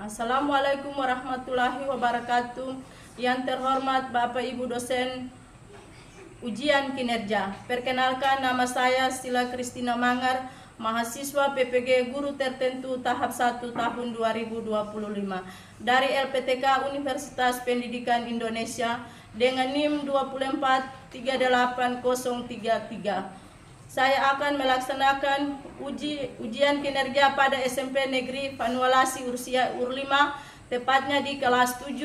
Assalamualaikum warahmatullahi wabarakatuh. Yang terhormat Bapak Ibu dosen ujian kinerja. Perkenalkan, nama saya Sila Kristina Mangar, mahasiswa PPG Guru Tertentu tahap 1 tahun 2025 dari LPTK Universitas Pendidikan Indonesia dengan NIM 2438033. Saya akan melaksanakan ujian kinerja pada SMP Negeri Vanuatu Ursia UR 5, tepatnya di kelas 7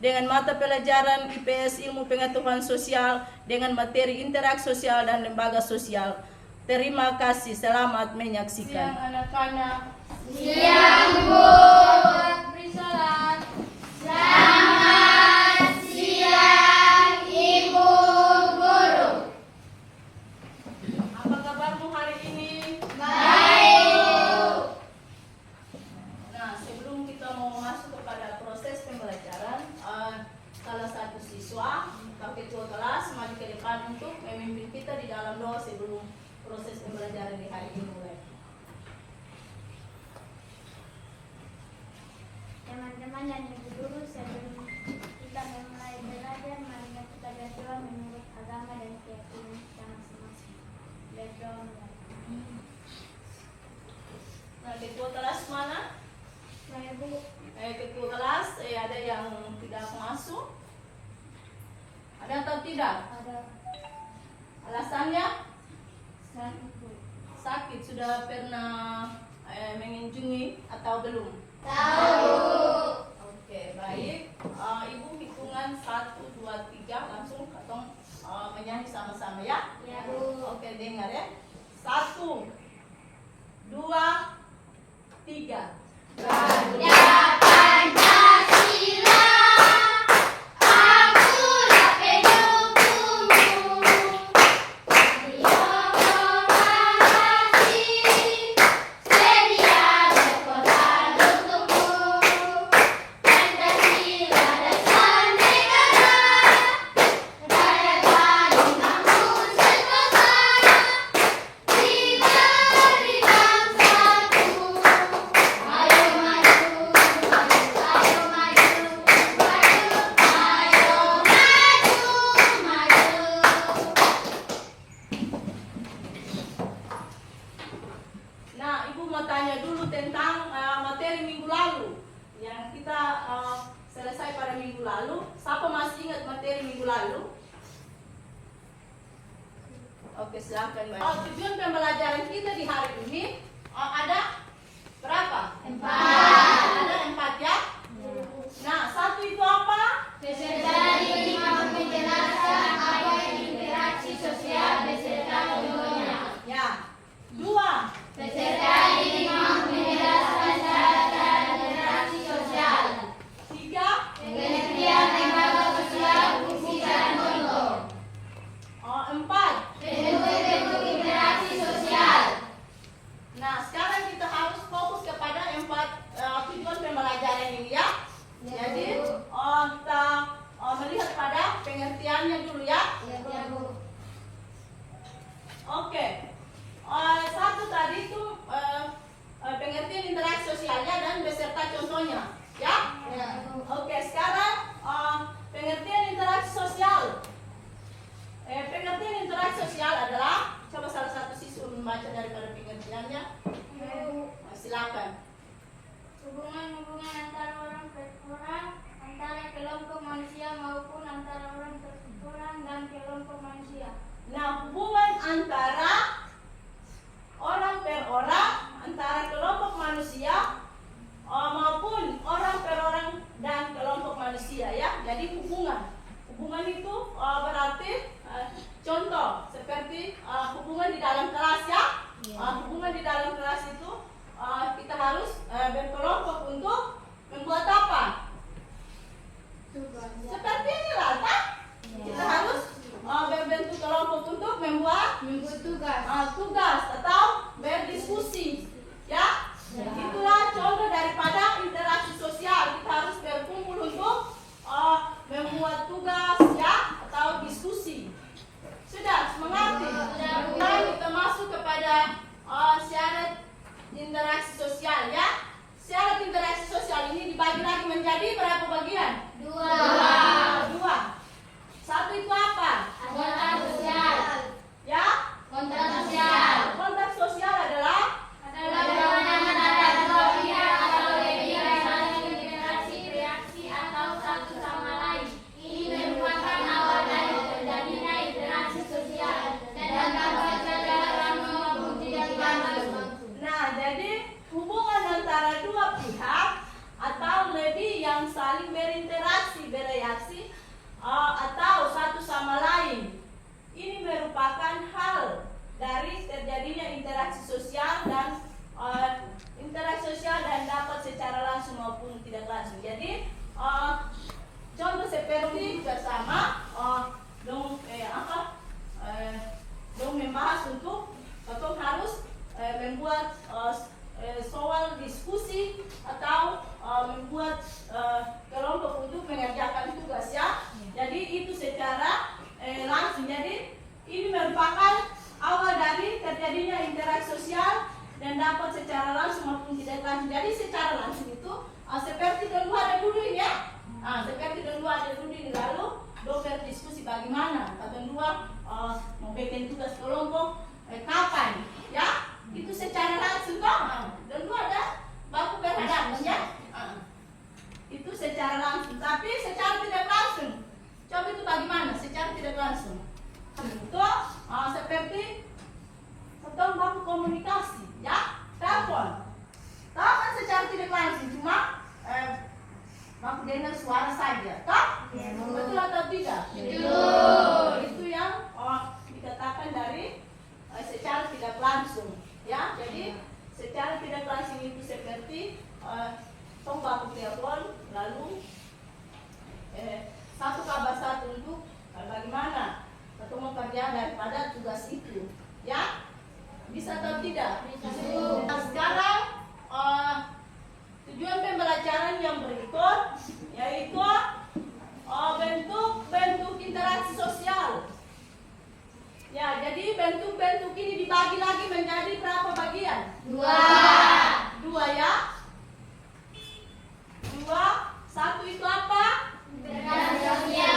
dengan mata pelajaran IPS Ilmu Pengetahuan Sosial dengan materi interaksi sosial dan lembaga sosial. Terima kasih, selamat menyaksikan. Siang anak-anak. Siang Bu. Beri salam. Selamat siang Ibu Guru. Apa kabarmu hari ini? Baik. Nah, sebelum kita mau masuk kepada proses pembelajaran, salah satu siswa atau ketua kelas maju ke depan untuk memimpin kita di dalam doa sebelum proses pembelajaran di hari ini mulai. Teman-teman dan Ibu Guru, sebelum kita memulai belajar, mari kita berdoa menurut agama dan keyakinan kita masing-masing. Berdoa. Nah, ketua kelas mana? Saya Bu. Ketua kelas, ada yang tidak masuk? Ada atau tidak? Ada Alasannya? satu. Sakit. Sudah pernah mengunjungi atau belum? Tahu. Oke, baik. Ibu hitungan 1, 2, 3 langsung ketong menyanyi sama-sama ya. Ya Bu. Oke, dengar ya. 1, 2, 3. Ganda Pancasila, akulah pendukungmu. Proklamasi, sedia berkorban untukmu. Pancasila dasar negara, rakyat paling bangun sentosa, diberi bangsaku. Ayo maju, ayo maju, ayo maju. Nah, Ibu mau tanya dulu tentang materi minggu lalu yang kita selesai pada minggu lalu. Siapa masih ingat materi minggu lalu? Oke, silakan. Tujuan pembelajaran kita di hari ini ada berapa? 4. Ada 4 ya. Nah, 1 itu apa? Peserta didik menjelaskan apa yang interaksi sosial beserta contohnya. Ya. 2. Peserta didik menjelaskan syarat-syarat interaksi sosial. 3. Pengertian lembaga sosial, fungsi dan contoh. 4. Bentuk-bentuk interaksi sosial. Nah, sekarang kita harus fokus kepada 4 tujuan atau satu sama lain. Ini merupakan hal dari terjadinya interaksi sosial dan dapat secara langsung maupun tidak langsung. Jadi contoh seperti bersama dong membahas untuk atau harus membuat soal diskusi atau membuat kelompok untuk mengerjakan tugas ya. Jadi itu secara langsung. Jadi ini merupakan awal dari terjadinya interaksi sosial dan dapat secara langsung maupun tidak langsung. Jadi secara langsung itu seperti dua ada dulu ini ya. Seperti dua ada dulu ini, lalu berdiskusi bagaimana atau dua membuat tugas kelompok kapan ya. Itu secara langsung toh. Dan dua ada baku berhadapan ya. Itu secara langsung, tapi secara tidak langsung. Coba itu bagaimana secara tidak langsung? Itu seperti atau baku komunikasi ya, telepon. Tahu kan secara tidak langsung cuma baku dengar suara saja, toh? Betul atau tidak? Betul. Itu yang dikatakan dari secara tidak langsung ya. Jadi secara tidak langsung itu seperti tong baku telepon lalu satu kabar satu untuk bagaimana atau mengerjakan daripada tugas itu ya. Bisa atau tidak? Bisa. Nah, sekarang tujuan pembelajaran yang berikut yaitu bentuk interaksi sosial. Ya, jadi bentuk-bentuk ini dibagi lagi menjadi berapa bagian? Dua ya. Satu itu apa? Interaksi sosial.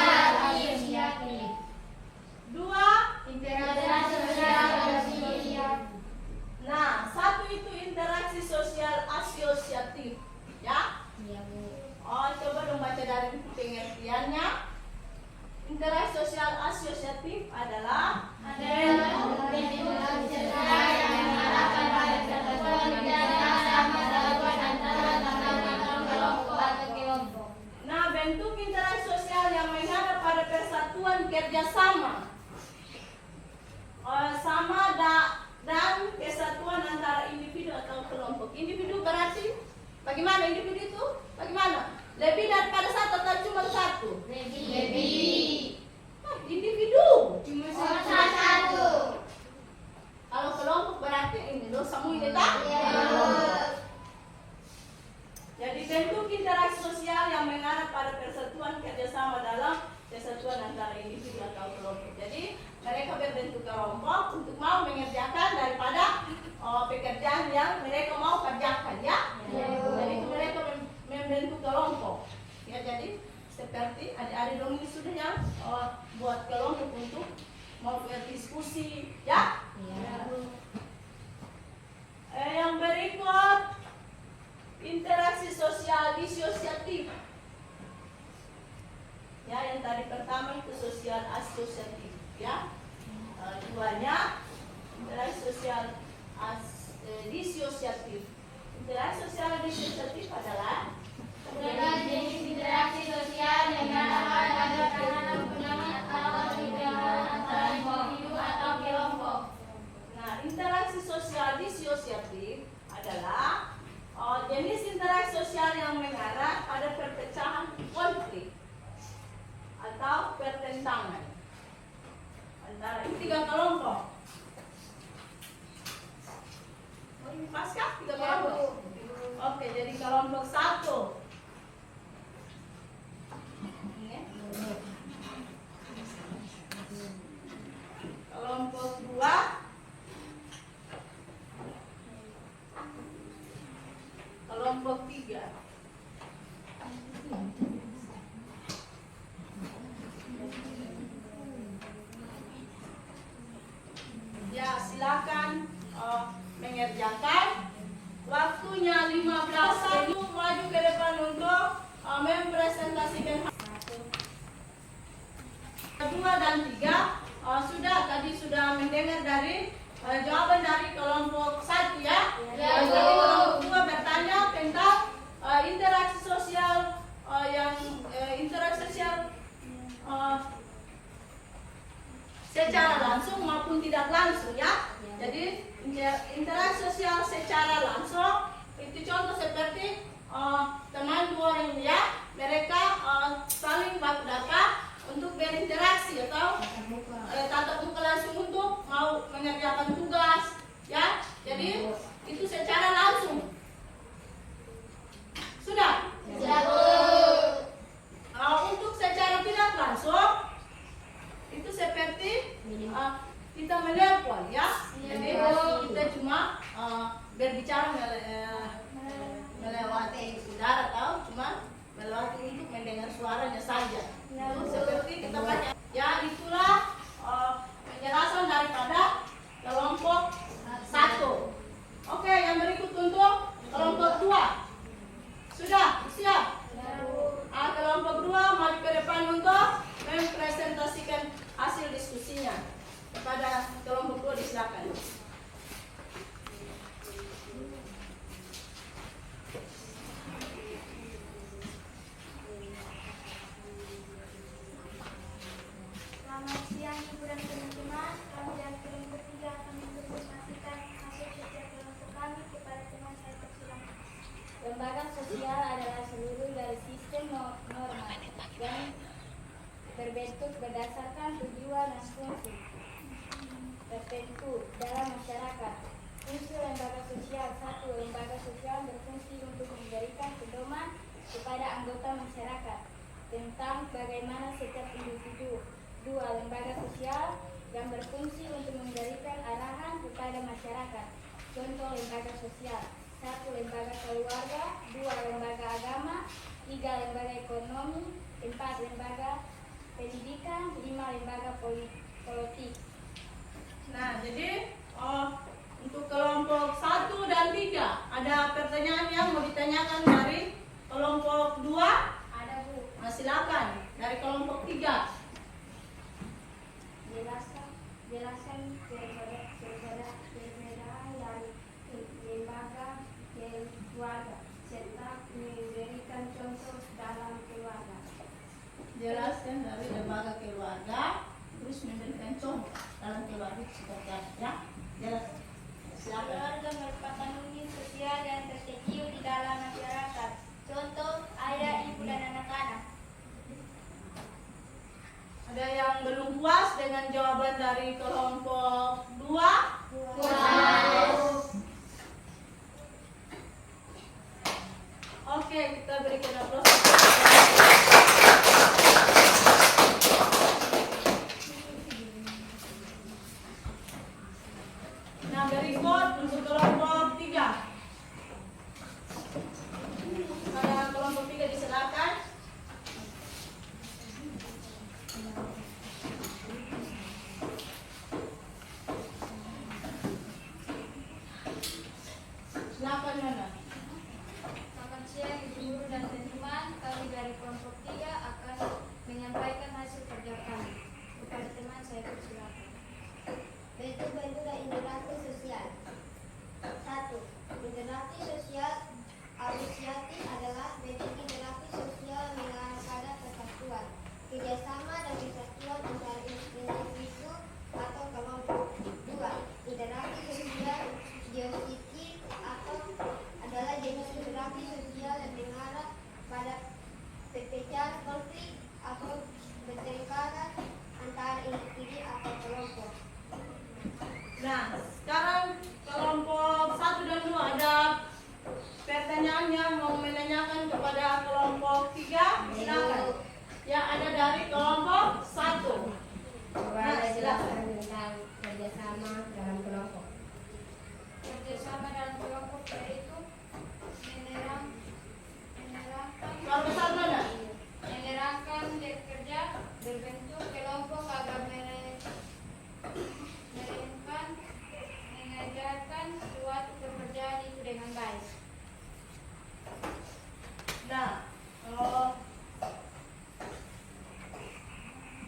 Dua, Interaksi sosial. nah, satu itu interaksi sosial asosiatif, ya. Coba dong baca dari buku pengertiannya. Interaksi sosial asosiatif adalah interaksi sosial yang mengarahkan pada persatuan kerja sama dilakukan antara kelompok atau kelompok. Nah, bentuk interaksi sosial yang mengarah pada persatuan kerjasama dan kesatuan antara individu atau kelompok. Individu berarti bagaimana individu itu? Bagaimana? Lebih daripada satu atau cuma satu? Lebih. Individu Cuma satu. Kalau kelompok berarti ini loh semua ini tak? Jadi bentuk interaksi sosial yang mengarah pada persatuan kerjasama dalam kesatuan antara individu atau kelompok. Jadi mereka berbentuk kelompok untuk mau mengerjakan daripada pekerjaan yang mereka mau kerjakan ya. Jadi itu mereka membentuk kelompok. Ya, jadi seperti adik-adik dong ini sudah ya buat kelompok untuk mau berdiskusi ya. Yang berikut interaksi sosial disosiatif. Ya, yang tadi pertama itu sosial asosiatif ya. Duanya interaksi sosial disosiatif. Interaksi sosial disosiatif adalah jenis interaksi sosial yang mengarahkan pada kesenambungan atau kebijakan antara individu atau kelompok. Nah, interaksi sosial disosiatif adalah jenis interaksi sosial yang mengarah pada perpecahan konflik atau pertentangan antara tiga kelompok. Paskah tiga kelompok. Oke, jadi kelompok satu. Kelompok dua. Kelompok tiga. Ya, silakan mengerjakan. Waktunya 15. Satu maju ke depan untuk mempresentasikan. 2 dan 3 sudah mendengar dari jawaban dari kelompok 1 ya. Jadi kelompok 2 bertanya tentang interaksi sosial secara langsung maupun tidak langsung ya. Jadi interaksi sosial secara langsung itu contoh seperti teman dua orang ya, mereka saling baku data untuk berinteraksi atau tatap muka langsung untuk mau mengerjakan tugas ya. Jadi itu secara langsung. Sudah? Untuk secara tidak langsung itu seperti kita menelpon ya. Jadi kita cuma berbicara melewati udara atau cuma melewati untuk mendengar suaranya saja. Seperti kita baca ya, itulah penjelasan daripada kelompok 1. Oke, yang berikut untuk kelompok 2. Sudah siap? Kelompok 2 maju ke depan untuk mempresentasikan hasil diskusinya. Kepada kelompok 2 disilakan. Selamat siang Ibu dan teman-teman. Kami dari kelompok 3 akan mempresentasikan hasil kerja kelompok kami kepada teman saya persilakan. Lembaga sosial adalah seluruh dari sistem norma yang terbentuk berdasarkan tujuan dan fungsi tertentu dalam masyarakat. Fungsi lembaga sosial: 1. Lembaga sosial berfungsi untuk memberikan pedoman kepada anggota masyarakat tentang bagaimana setiap individu. 2. Lembaga sosial yang berfungsi untuk memberikan arahan kepada masyarakat. Contoh lembaga sosial: 1. Lembaga keluarga. 2. Lembaga agama. 3. Lembaga ekonomi. 4. Lembaga pendidikan. 5. Lembaga politik. Nah, jadi untuk kelompok 1 dan 3 ada pertanyaan yang mau ditanyakan dari kelompok 2? Ada, Bu. Silakan dari kelompok 3. Jelaskan perbedaan dari lembaga keluarga serta memberikan contoh dalam keluarga. Jelaskan dari lembaga keluarga, terus memberikan contoh dalam keluarga seperti apa ya? Jelas. Silakan. Keluarga merupakan unit sosial yang terkecil di dalam masyarakat. Contoh, ayah, ibu, dan anak-anak. Ada yang belum puas dengan jawaban dari kelompok 2? Oke, kita berikan aplaus. Nah, berikut untuk kelompok 3. Pada kelompok 3 disilakan. Silakan Nana. Selamat siang Ibu Guru dan teman-teman. Kami dari kelompok 3 akan menyampaikan hasil kerja kami. Kepada teman saya persilakan. Bentuk-bentuk dan interaksi sosial. 1. Interaksi sosial asosiatif adalah bentuk interaksi sosial mengarah pada persatuan, kerjasama dan kesatuan antara individu atau kelompok. 2. Interaksi sosial geositif atau adalah jenis interaksi sosial yang mengarah pada perpecahan konflik atau pertengkaran antara individu atau kelompok. Nah, sekarang kelompok 1 dan 2 ada pertanyaan yang mau menanyakan kepada kelompok 3. Silakan. Ya, ada dari kelompok 1. Nah, silakan. Tentang kerjasama dalam kelompok. Kerjasama dalam kelompok yaitu menerangkan kerja berbentuk kelompok agar mengerjakan suatu pekerjaan itu dengan baik. Nah,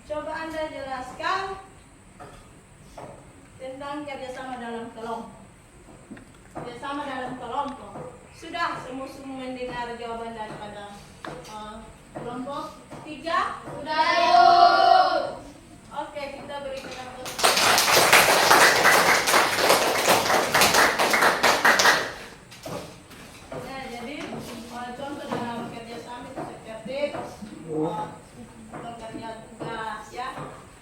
coba Anda jelaskan tentang kerjasama dalam kelompok. Kerjasama dalam kelompok. Sudah semua mendengar jawaban daripada kelompok 3? Sudah, yuk. Oke, kita berikan aplaus. Kerja tugas ya,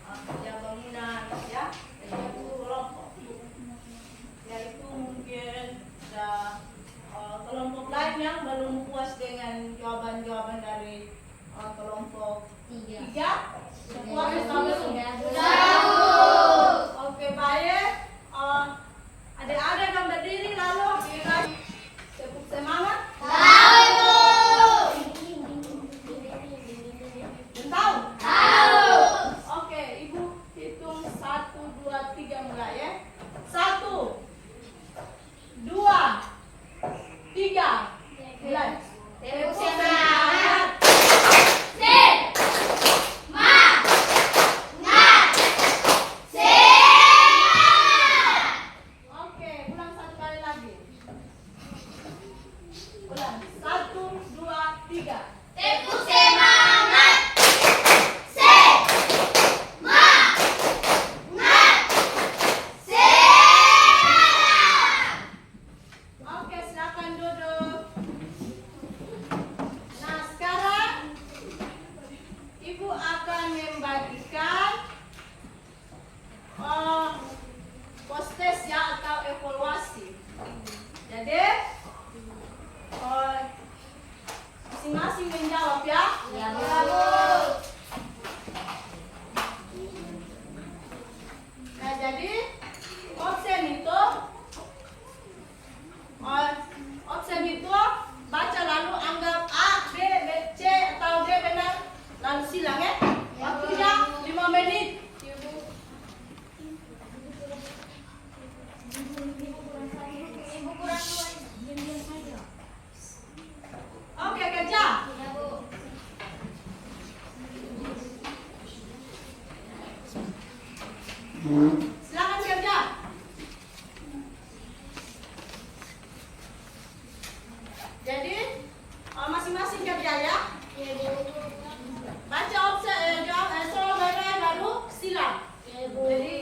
kerja bangunan ya, yaitu kelompok. Yaitu mungkin ada kelompok lain yang belum puas dengan jawaban-jawaban dari kelompok 3. Puas atau belum? Oke, baik. Adik-adik akan berdiri lalu kita tepuk semangat. Tahu? Oke, Ibu hitung 1, 2, 3 mulai ya. 1, 2, 3 mulai. Tepuk semangat. Oke, ulang satu kali lagi. Ulang. 1, 2, 3. Tepuk semangat. Oke, silakan duduk. Nah, sekarang Ibu akan membagikan postes ya atau evaluasi. Jadi masing-masing menjawab ya. Ya, Bu. Nah, jadi option itu baca lalu anggap A, B, C atau D benar lalu silang ya. Waktunya 5 menit. Oke, kerja. Silakan kerja. Jadi masing-masing kerja ya. Baca opsi soal baru silang. Jadi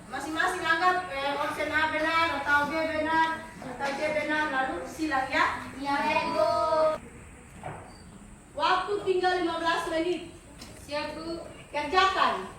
masing-masing anggap opsi A benar atau B benar atau C benar lalu silang ya. Waktu tinggal 15 menit. Siap, Bu. Kerjakan.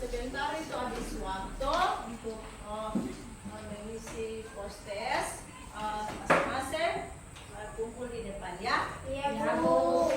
sebentar itu habis waktu untuk mengisi postes. Masing-masing kumpul di depan ya. Iya, Bu.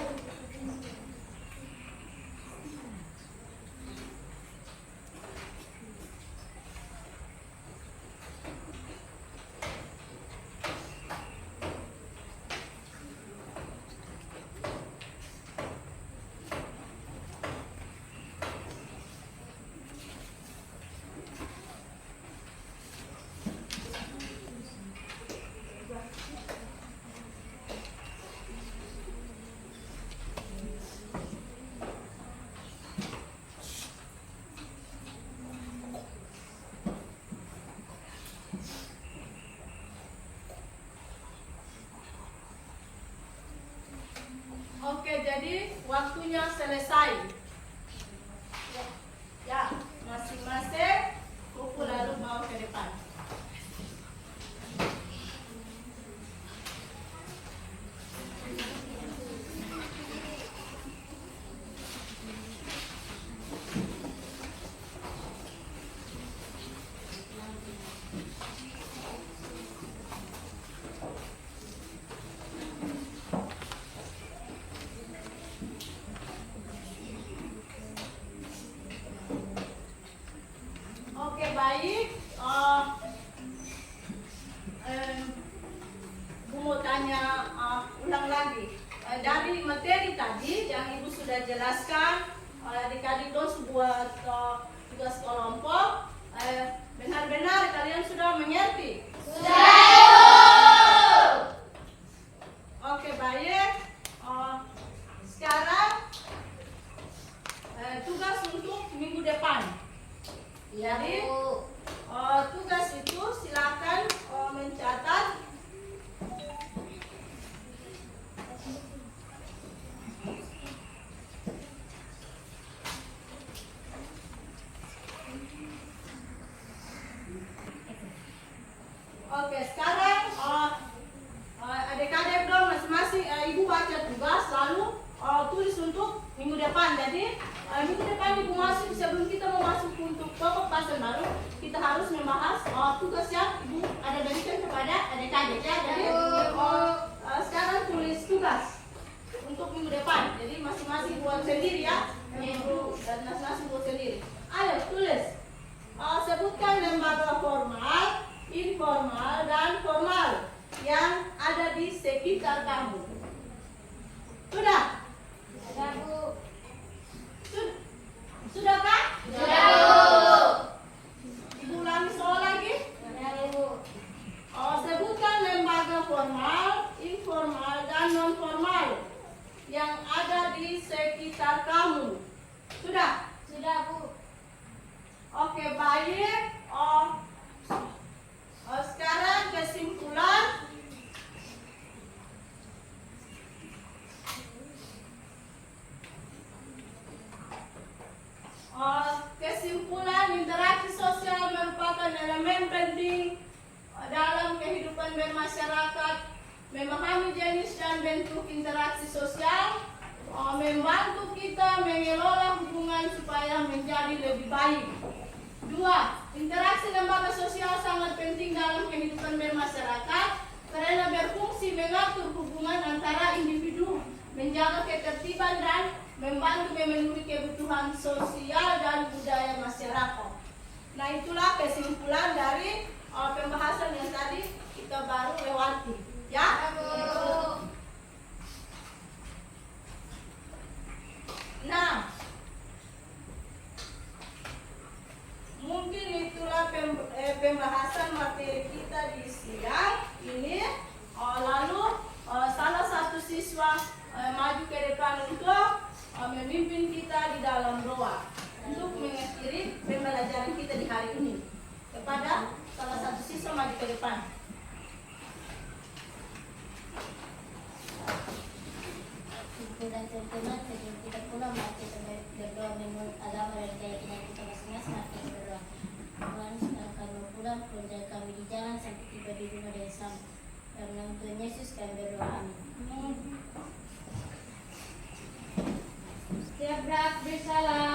Oke, jadi waktunya selesai. Ya, masing-masing kumpul lalu bawa ke depan. Oke, baik. Bu mau tanya ulang lagi. Dari materi tadi yang Ibu sudah jelaskan, adik-adik dos buat tugas kelompok. Benar-benar kalian sudah mengerti? Sudah. Oke, baik. Sekarang tugas untuk minggu depan. Jadi tugas itu silakan mencatat. Oke, sekarang adik-adik dong masing-masing Ibu baca tugas lalu tulis untuk minggu depan. Jadi minggu depan Ibu masuk, sebelum kita mau masuk untuk pokok pasal baru, kita harus membahas tugas yang Ibu ada berikan kepada adik-adik ya. Jadi sekarang tulis tugas untuk minggu depan. Jadi masing-masing buat sendiri ya. Ibu dan masing-masing buat sendiri. Ayo tulis. Sebutkan lembaga formal, informal, dan formal yang ada di sekitar kamu. Sudah? Sudah, Bu. Sudah kan? Sudah, Bu. Ibu ulangi soal lagi. Sudah, Bu. Sebutkan lembaga formal, informal, dan non formal yang ada di sekitar kamu. Sudah? Sudah, Bu. Oke, baik. Sekarang kesimpulan. Kesimpulan, interaksi sosial merupakan elemen penting dalam kehidupan bermasyarakat. Memahami jenis dan bentuk interaksi sosial membantu kita mengelola hubungan supaya menjadi lebih baik. 2. Interaksi lembaga sosial sangat penting dalam kehidupan bermasyarakat karena berfungsi mengatur hubungan antara individu, menjaga ketertiban dan membantu memenuhi kebutuhan sosial dan budaya masyarakat. Nah, itulah kesimpulan dari pembahasan yang tadi kita baru lewati. Ya? Nah, mungkin itulah pembahasan materi kita di siang ini. Lalu salah satu siswa maju ke depan untuk memimpin kita di dalam doa untuk mengakhiri pembelajaran kita di hari ini. Kepada salah satu siswa maju ke depan. Ibu dan teman-teman, sebelum kita pulang, mari kita berdoa menurut agama dan keyakinan kita masing-masing. Mari kita berdoa. Tuhan, sekarang kami mau pulang, pelajari kami di jalan sampai tiba di rumah dengan selamat. Karena Tuhan Yesus kami berdoa. Amin. Setiap berat bersalah.